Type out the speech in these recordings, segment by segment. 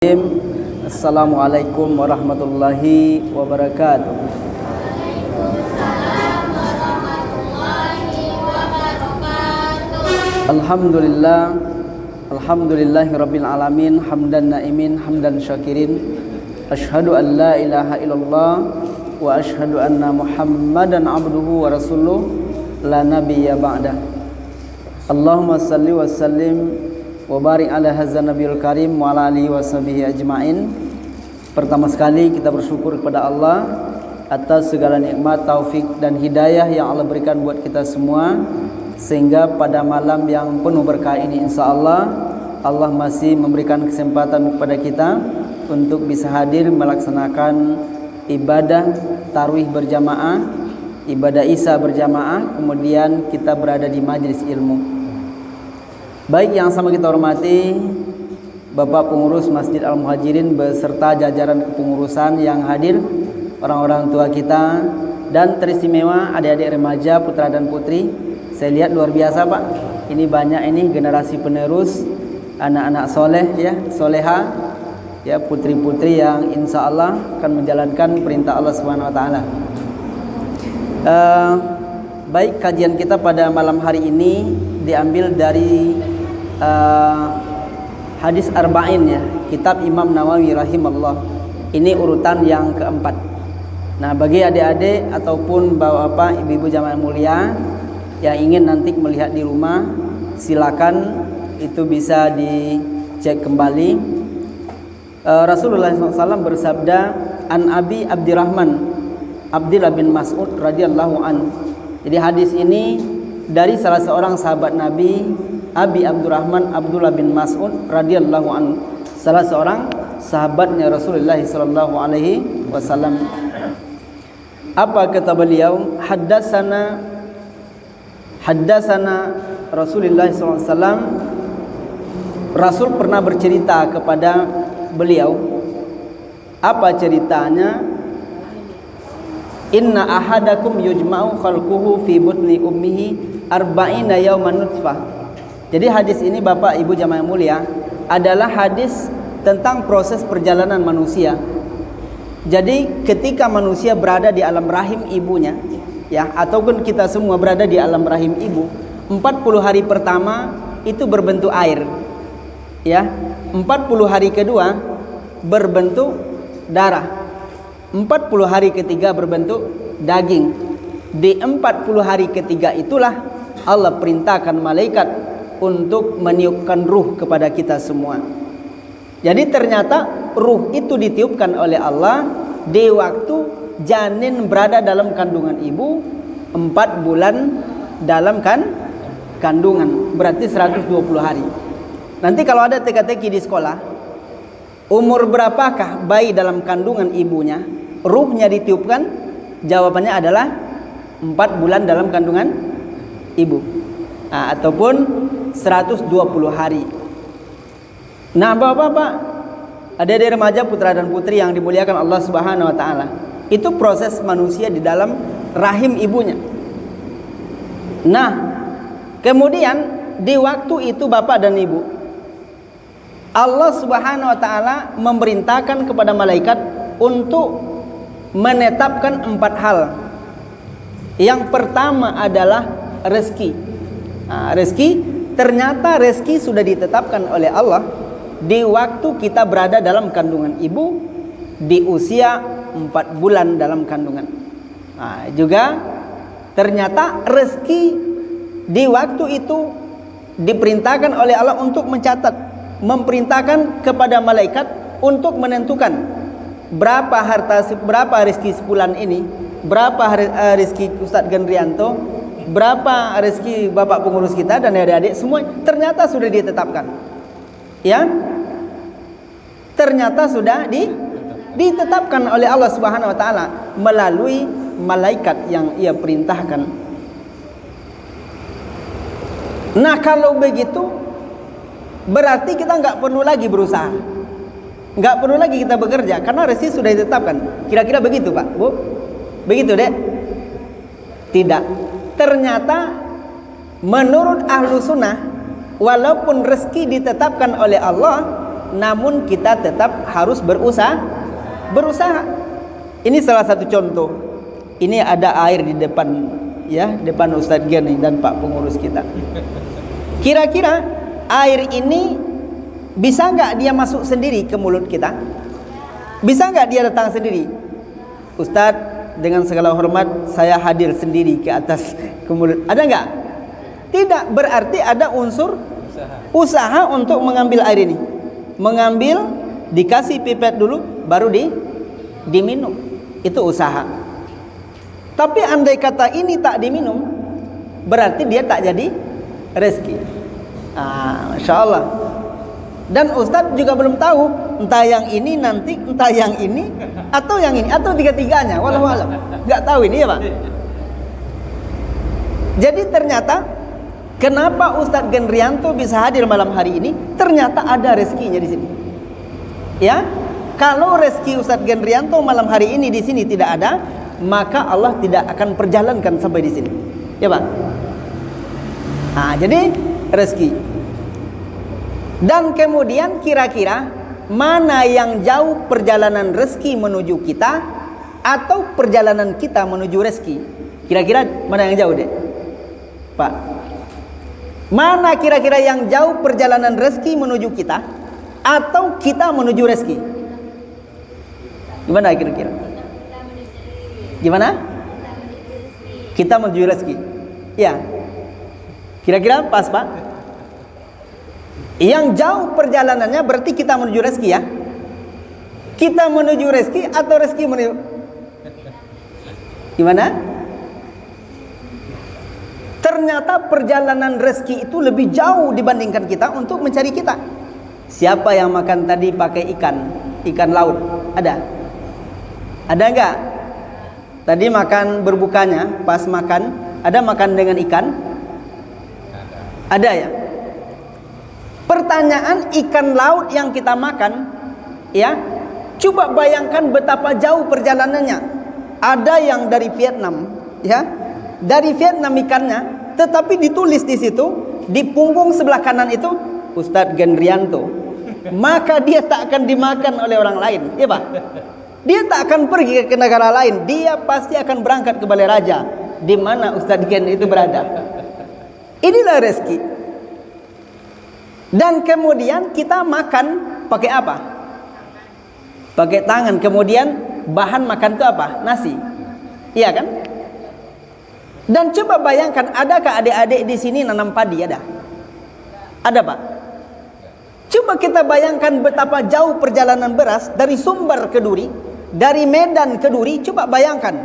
Assalamualaikum warahmatullahi wabarakatuh. Alhamdulillah, alhamdulillahi rabbil alamin, hamdan naimin, hamdan syakirin. Asyhadu an la ilaha illallah wa asyhadu anna Muhammadan abduhu wa rasuluh la nabiyya ba'dah. Allahumma salli wa sallim wa barik ala hadzal nabiyil karim wa ala alihi washabihi ajmain. Pertama sekali kita bersyukur kepada Allah atas segala nikmat, taufik dan hidayah yang Allah berikan buat kita semua, sehingga pada malam yang penuh berkah ini insyaallah Allah masih memberikan kesempatan kepada kita untuk bisa hadir melaksanakan ibadah tarawih berjamaah, ibadah isya berjamaah, kemudian kita berada di majelis ilmu. Baik yang sama kita hormati Bapak Pengurus Masjid Al-Muhajirin beserta jajaran kepengurusan yang hadir, orang-orang tua kita, dan teristimewa adik-adik remaja, putra dan putri. Saya lihat luar biasa Pak, ini banyak ini generasi penerus, anak-anak soleh ya, soleha ya, putri-putri yang insya Allah akan menjalankan perintah Allah Subhanahu Wa Taala. Baik, kajian kita pada malam hari ini diambil dari hadis Arba'in ya, kitab Imam Nawawi rahimahullah. Ini urutan yang keempat. Nah, bagi adik-adik ataupun bapak-bapak, ibu-ibu jamaah mulia yang ingin nanti melihat di rumah, silakan itu bisa dicek kembali. Rasulullah SAW bersabda, an Abi Abdurrahman Abdullah bin Mas'ud radhiyallahu an. Jadi hadis ini dari salah seorang sahabat Nabi, Abi Abdurrahman Abdullah bin Mas'ud radhiyallahu anhu, salah seorang sahabatnya Rasulullah sallallahu alaihi wasallam. Apa kata beliau? Haddatsana Rasulullah sallallahu alaihi wasallam. Rasul pernah bercerita kepada beliau. Apa ceritanya? Inna ahadakum yujma'u khalquhu fi butni ummihi arba'ina yawman nutfah. Jadi hadis ini Bapak Ibu jamaah mulia adalah hadis tentang proses perjalanan manusia. Jadi ketika manusia berada di alam rahim ibunya ya, ataupun kita semua berada di alam rahim ibu, 40 hari pertama itu berbentuk air. Ya, 40 hari kedua berbentuk darah. 40 hari ketiga berbentuk daging. Di 40 hari ketiga itulah Allah perintahkan malaikat untuk meniupkan ruh kepada kita semua. Jadi ternyata ruh itu ditiupkan oleh Allah di waktu janin berada dalam kandungan ibu 4 bulan dalam kandungan, berarti 120 hari. Nanti kalau ada teka-teki di sekolah, umur berapakah bayi dalam kandungan ibunya, ruhnya ditiupkan? Jawabannya adalah 4 bulan dalam kandungan ibu. Nah, ataupun 120 hari. Nah, Bapak-bapak, adik-adik remaja, putra dan putri yang dimuliakan Allah Subhanahu wa taala, itu proses manusia di dalam rahim ibunya. Nah, kemudian di waktu itu Bapak dan Ibu, Allah Subhanahu wa taala memerintahkan kepada malaikat untuk menetapkan 4 hal. Yang pertama adalah rezeki. Nah, rezeki, ternyata rezeki sudah ditetapkan oleh Allah di waktu kita berada dalam kandungan ibu, di usia 4 bulan dalam kandungan. Nah, juga ternyata rezeki di waktu itu diperintahkan oleh Allah untuk mencatat, memerintahkan kepada malaikat untuk menentukan berapa rezeki sebulan ini, berapa rezeki Ustadz Gendrianto, berapa rezeki Bapak pengurus kita dan adik-adik semua, ternyata sudah ditetapkan. Ya, ternyata sudah ditetapkan oleh Allah Subhanahu wa taala melalui malaikat yang Ia perintahkan. Nah, kalau begitu berarti kita nggak perlu lagi berusaha, nggak perlu lagi kita bekerja, karena rezeki sudah ditetapkan. Kira-kira begitu Pak, Bu? Begitu Dek? Tidak. Ternyata menurut ahlu sunnah, walaupun rezeki ditetapkan oleh Allah, namun kita tetap harus berusaha. Ini salah satu contoh. Ini ada air di depan, ya, depan Ustadz Gani dan Pak pengurus kita. Kira-kira air ini bisa nggak dia masuk sendiri ke mulut kita? Bisa nggak dia datang sendiri? Ustadz, dengan segala hormat saya hadir sendiri ke atas ke mulut. Ada nggak? Tidak. Berarti ada unsur usaha untuk mengambil air ini. Mengambil, dikasih pipet dulu, baru diminum. Itu usaha. Tapi andai kata ini tak diminum, berarti dia tak jadi rezeki. Masya Allah. Dan Ustadz juga belum tahu entah yang ini nanti, entah yang ini, atau yang ini, atau tiga-tiganya. Wallahu a'lam. Nggak tahu ini ya Pak. Jadi ternyata kenapa Ustadz Genrianto bisa hadir malam hari ini? Ternyata ada rezekinya di sini. Ya, kalau rezeki Ustadz Genrianto malam hari ini di sini tidak ada, maka Allah tidak akan perjalankan sampai di sini. Ya Pak. Jadi rezeki. Dan kemudian kira-kira mana yang jauh perjalanan rezeki menuju kita atau perjalanan kita menuju rezeki? Kira-kira mana yang jauh deh, Pak? Mana kira-kira yang jauh perjalanan rezeki menuju kita atau kita menuju rezeki? Gimana kira-kira? Gimana? Kita menuju rezeki. Ya. Kira-kira pas Pak? Yang jauh perjalanannya berarti kita menuju rezeki ya. Kita menuju rezeki atau rezeki menuju? Gimana? Ternyata perjalanan rezeki itu lebih jauh dibandingkan kita untuk mencari kita. Siapa yang makan tadi pakai ikan laut? Ada? Ada enggak? Tadi makan berbukanya, pas makan, ada makan dengan ikan? Ada ya? Pertanyaan ikan laut yang kita makan, ya, coba bayangkan betapa jauh perjalanannya. Ada yang dari Vietnam, ya, dari Vietnam ikannya, tetapi ditulis di situ di punggung sebelah kanan itu Ustadz Genrianto. Maka dia tak akan dimakan oleh orang lain, ya Pak. Dia tak akan pergi ke negara lain. Dia pasti akan berangkat ke Balai Raja, di mana Ustadz Gen itu berada. Inilah rezeki. Dan kemudian kita makan pakai apa? Pakai tangan. Kemudian bahan makan itu apa? Nasi. Iya kan? Dan coba bayangkan, adakah adik-adik di sini nanam padi? Ada? Ada Pak? Coba kita bayangkan betapa jauh perjalanan beras dari Sumber ke Duri, dari Medan ke Duri. Coba bayangkan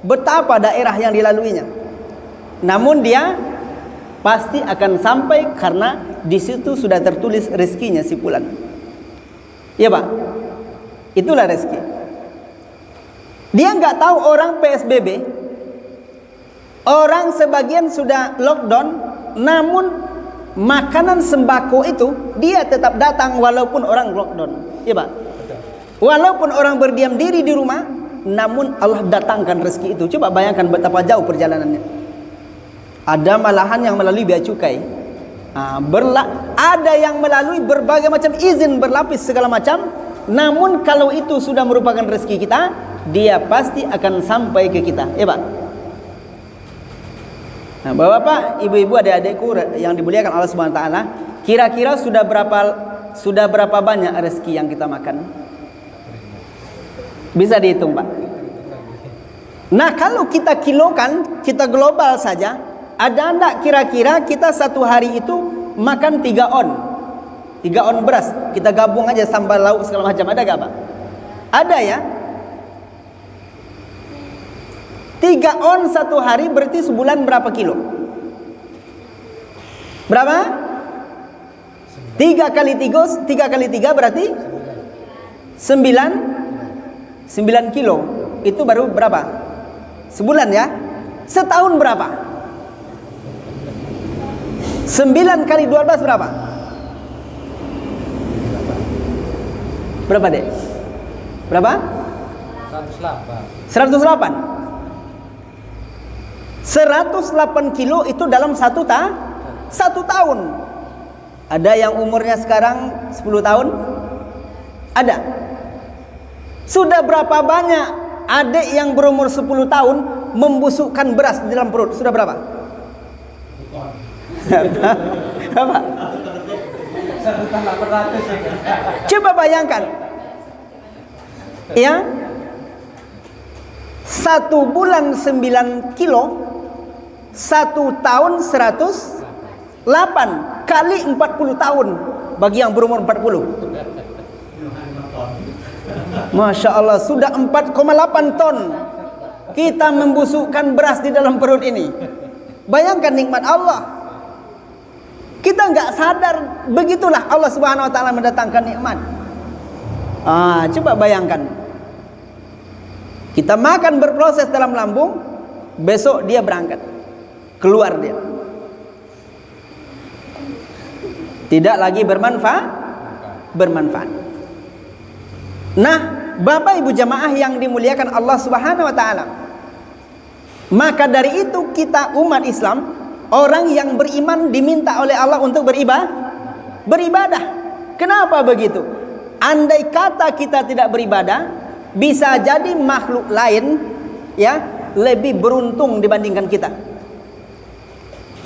betapa daerah yang dilaluinya. Namun dia pasti akan sampai karena di situ sudah tertulis rezekinya si fulan. Ya Pak, itulah rezeki. Dia nggak tahu orang PSBB, orang sebagian sudah lockdown, namun makanan sembako itu dia tetap datang walaupun orang lockdown. Ya Pak, walaupun orang berdiam diri di rumah, namun Allah datangkan rezeki itu. Coba bayangkan betapa jauh perjalanannya. Ada malahan yang melalui bea cukai. Ada yang melalui berbagai macam izin berlapis segala macam. Namun kalau itu sudah merupakan rezeki kita, dia pasti akan sampai ke kita, ya Pak. Bapak-bapak, ibu-ibu, adik-adikku yang dimuliakan Allah Subhanahu wa taala, kira-kira sudah berapa banyak rezeki yang kita makan? Bisa dihitung, Pak. Nah, kalau kita kilokan, kita global saja, ada enggak kira-kira kita satu hari itu makan 3 on? 3 on beras. Kita gabung aja sambal lauk segala macam. Ada enggak Pak? Ada ya? 3 on satu hari berarti sebulan berapa kilo? Berapa? 3 kali 3 berarti 9 kilo. Itu baru berapa? Sebulan ya? Setahun berapa? 9 kali 12 berapa? Berapa dek? Berapa? 108. 108 kilo itu dalam satu tahun. Ada yang umurnya sekarang 10 tahun, Ada. Sudah berapa banyak adik yang berumur 10 tahun membusukkan beras di dalam perut? Sudah berapa? Berapa? Coba bayangkan. Ya. 1 bulan 9 kilo, 1 tahun 108 kali 40 tahun bagi yang berumur 40. Masya Allah, sudah 4,8 ton kita membusukkan beras di dalam perut ini. Bayangkan nikmat Allah. Kita nggak sadar, begitulah Allah Subhanahu Wa Taala mendatangkan nikmat. Coba bayangkan, kita makan berproses dalam lambung, besok dia berangkat, keluar dia, tidak lagi bermanfaat. Nah, Bapak Ibu jamaah yang dimuliakan Allah Subhanahu Wa Taala, maka dari itu kita umat Islam, orang yang beriman diminta oleh Allah untuk beribadah. Kenapa begitu? Andai kata kita tidak beribadah, bisa jadi makhluk lain ya lebih beruntung dibandingkan kita.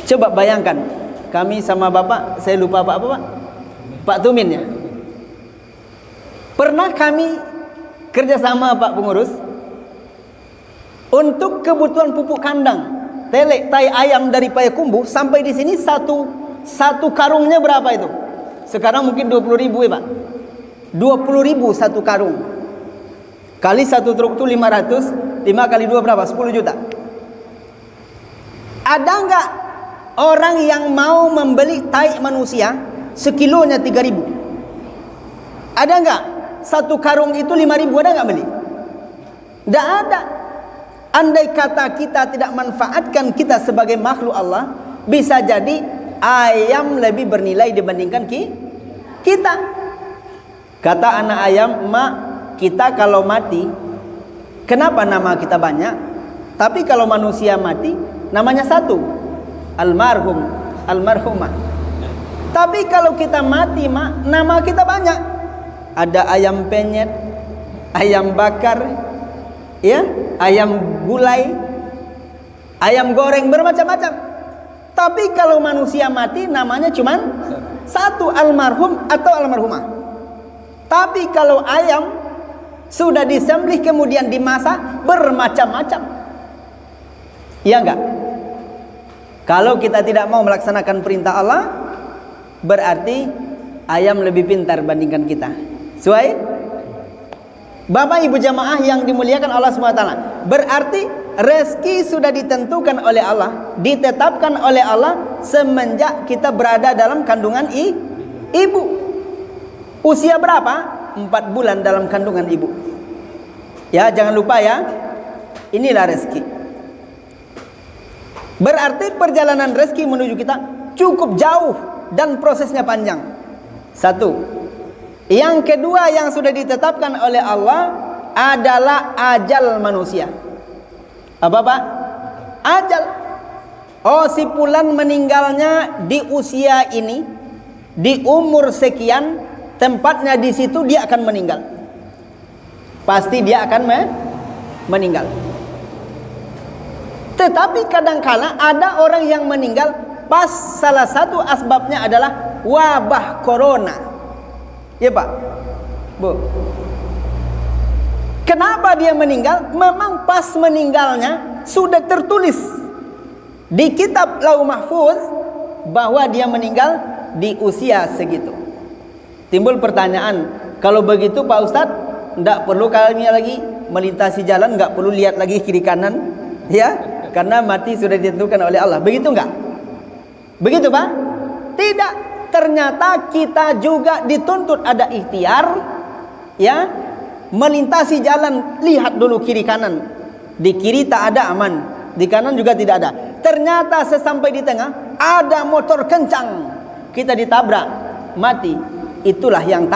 Coba bayangkan, kami sama Bapak, saya lupa Pak Tumin ya. Pernah kami kerjasama Pak Pengurus untuk kebutuhan pupuk kandang, telek, tai ayam dari Payakumbuh sampai di sini satu karungnya berapa itu? Sekarang mungkin 20.000 ya Pak. 20.000 satu karung. Kali satu truk itu 500, 5 kali 2 berapa? 10 juta. Ada enggak orang yang mau membeli tai manusia sekilonya 3.000? Ada enggak? Satu karung itu 5.000, ada enggak beli? Tidak ada. Andai kata kita tidak manfaatkan kita sebagai makhluk Allah, bisa jadi ayam lebih bernilai dibandingkan kita. Kata anak ayam, "Mak, kita kalau mati, kenapa nama kita banyak? Tapi kalau manusia mati, namanya satu, almarhum, almarhumah. Tapi kalau kita mati, Mak, nama kita banyak. Ada ayam penyet, ayam bakar, ya, ayam gulai, ayam goreng, bermacam-macam. Tapi kalau manusia mati, namanya cuma satu, almarhum atau almarhumah. Tapi kalau ayam sudah disembelih kemudian dimasak, bermacam-macam. Iya enggak? Kalau kita tidak mau melaksanakan perintah Allah, berarti ayam lebih pintar bandingkan kita. Sesuai? Bapak Ibu jamaah yang dimuliakan Allah SWT, berarti rezeki sudah ditentukan oleh Allah, ditetapkan oleh Allah semenjak kita berada dalam kandungan ibu. Usia berapa? 4 bulan dalam kandungan ibu. Ya, jangan lupa ya. Inilah rezeki. Berarti perjalanan rezeki menuju kita cukup jauh dan prosesnya panjang. Satu. Yang kedua yang sudah ditetapkan oleh Allah adalah ajal manusia. Apa Pak? Ajal. Oh, si fulan meninggalnya di usia ini, di umur sekian, tempatnya di situ, dia akan meninggal. Pasti dia akan meninggal. Tetapi kadangkala ada orang yang meninggal pas salah satu asbabnya adalah wabah corona. Ya Pak, Bu. Kenapa dia meninggal? Memang pas meninggalnya sudah tertulis di kitab Lauh Mahfuz bahwa dia meninggal di usia segitu. Timbul pertanyaan, kalau begitu Pak Ustadz, tidak perlu kami lagi melintasi jalan, nggak perlu lihat lagi kiri kanan, ya, karena mati sudah ditentukan oleh Allah. Begitu nggak? Begitu Pak? Tidak. Ternyata kita juga dituntut ada ikhtiar, ya, melintasi jalan, lihat dulu kiri kanan. Di kiri tak ada aman, di kanan juga tidak ada. Ternyata sesampai di tengah ada motor kencang, kita ditabrak, mati. Itulah yang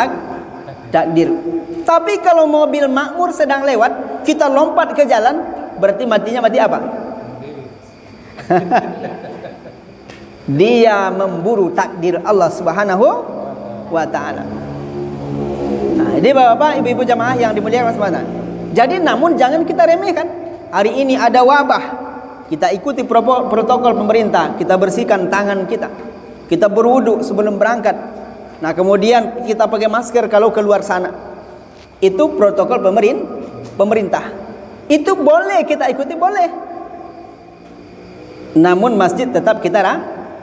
takdir. Tapi kalau mobil makmur sedang lewat, kita lompat ke jalan, berarti matinya mati apa? Dia memburu takdir Allah Subhanahu wa Ta'ala. Nah, Jadi Bapak, Ibu-ibu jamaah yang dimuliakan Allah Subhanahu wa taala. Jadi namun jangan kita remehkan. Hari ini ada wabah, kita ikuti protokol pemerintah, kita bersihkan tangan kita, kita berwudu sebelum berangkat. Nah kemudian kita pakai masker kalau keluar sana. Itu protokol pemerintah. Itu boleh kita ikuti, boleh. Namun masjid tetap kita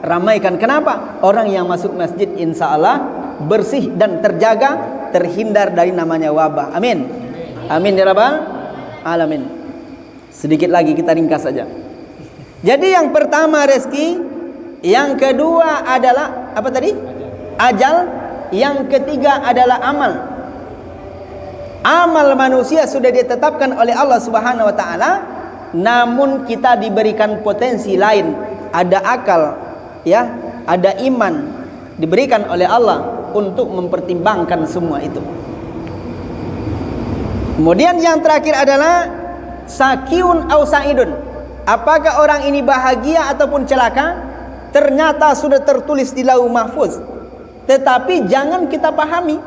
ramaikan. Kenapa? Orang yang masuk masjid insya Allah bersih dan terjaga, terhindar dari namanya wabah. Amin. Amin ya rabbal alamin. Sedikit lagi kita ringkas saja. Jadi yang pertama rezeki, yang kedua adalah apa tadi? Ajal. Yang ketiga adalah amal. Amal manusia sudah ditetapkan oleh Allah Subhanahu wa taala, namun kita diberikan potensi lain, ada akal, ya, ada iman diberikan oleh Allah untuk mempertimbangkan semua itu. Kemudian yang terakhir adalah sakiun au saidun. Apakah orang ini bahagia ataupun celaka? Ternyata sudah tertulis di Lauh Mahfuz. Tetapi jangan kita pahami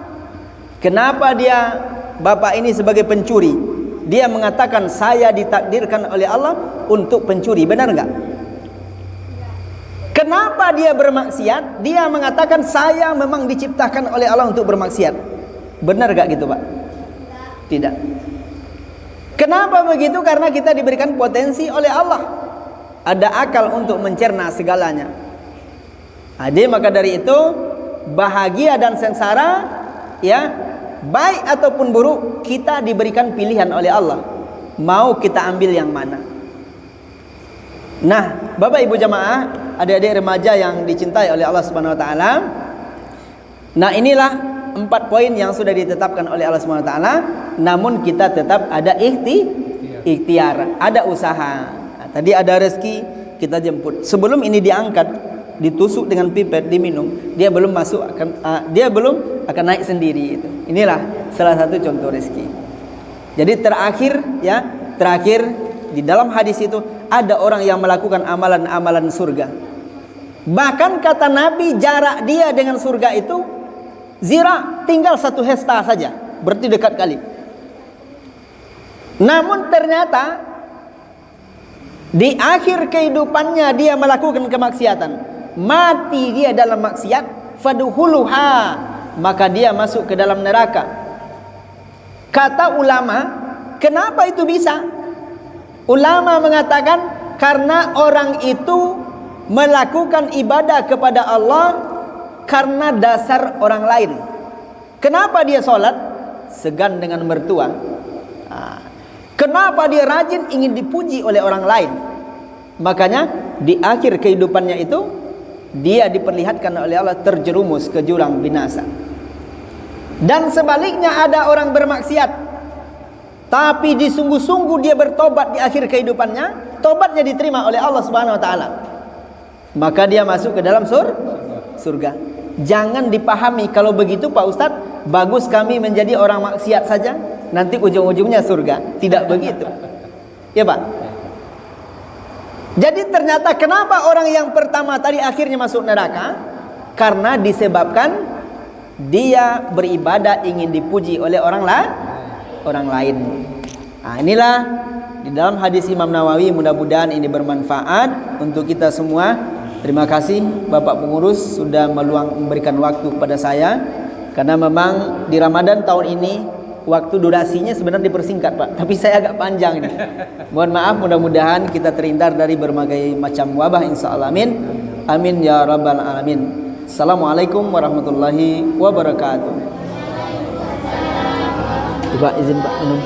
kenapa dia bapak ini sebagai pencuri. Dia mengatakan saya ditakdirkan oleh Allah untuk pencuri. Benar enggak? Kenapa dia bermaksiat? Dia mengatakan saya memang diciptakan oleh Allah untuk bermaksiat. Benar enggak gitu Pak? Tidak. Kenapa begitu? Karena kita diberikan potensi oleh Allah, ada akal untuk mencerna segalanya. Jadi maka dari itu bahagia dan sengsara, ya, baik ataupun buruk, kita diberikan pilihan oleh Allah. Mau kita ambil yang mana? Nah, Bapak Ibu jamaah, adik-adik remaja yang dicintai oleh Allah Subhanahu wa taala. Nah, inilah 4 poin yang sudah ditetapkan oleh Allah Subhanahu wa taala, namun kita tetap ada ikhtiar, ada usaha. Nah, tadi ada rezeki, kita jemput. Sebelum ini diangkat, ditusuk dengan pipet, diminum, dia belum akan naik sendiri itu. Inilah salah satu contoh rezeki. Jadi terakhir di dalam hadis itu ada orang yang melakukan amalan-amalan surga. Bahkan kata Nabi jarak dia dengan surga itu zira, tinggal 1 hesta saja, berarti dekat kali. Namun ternyata di akhir kehidupannya dia melakukan kemaksiatan, mati dia dalam maksiat, faduhuluha, maka dia masuk ke dalam neraka. Kata ulama, kenapa itu bisa? Ulama mengatakan karena orang itu melakukan ibadah kepada Allah karena dasar orang lain. Kenapa dia sholat? Segan dengan mertua. Kenapa dia rajin? Ingin dipuji oleh orang lain. Makanya di akhir kehidupannya itu dia diperlihatkan oleh Allah terjerumus ke jurang binasa. Dan sebaliknya ada orang bermaksiat, tapi disungguh-sungguh dia bertobat di akhir kehidupannya, tobatnya diterima oleh Allah Subhanahu wa taala, maka dia masuk ke dalam surga. Jangan dipahami kalau begitu Pak Ustadz, bagus kami menjadi orang maksiat saja, nanti ujung-ujungnya surga. Tidak begitu, ya Pak. Jadi ternyata kenapa orang yang pertama tadi akhirnya masuk neraka? Karena disebabkan dia beribadah ingin dipuji oleh orang lain. Nah, inilah di dalam hadis Imam Nawawi, mudah-mudahan ini bermanfaat untuk kita semua. Terima kasih Bapak pengurus sudah memberikan waktu kepada saya, karena memang di Ramadan tahun ini waktu durasinya sebenarnya dipersingkat Pak, tapi saya agak panjang ini. Mohon maaf, mudah-mudahan kita terhindar dari berbagai macam wabah insyaallah. Amin. Amin ya rabbal alamin. Assalamualaikum warahmatullahi wabarakatuh. Pak izin Pak minum.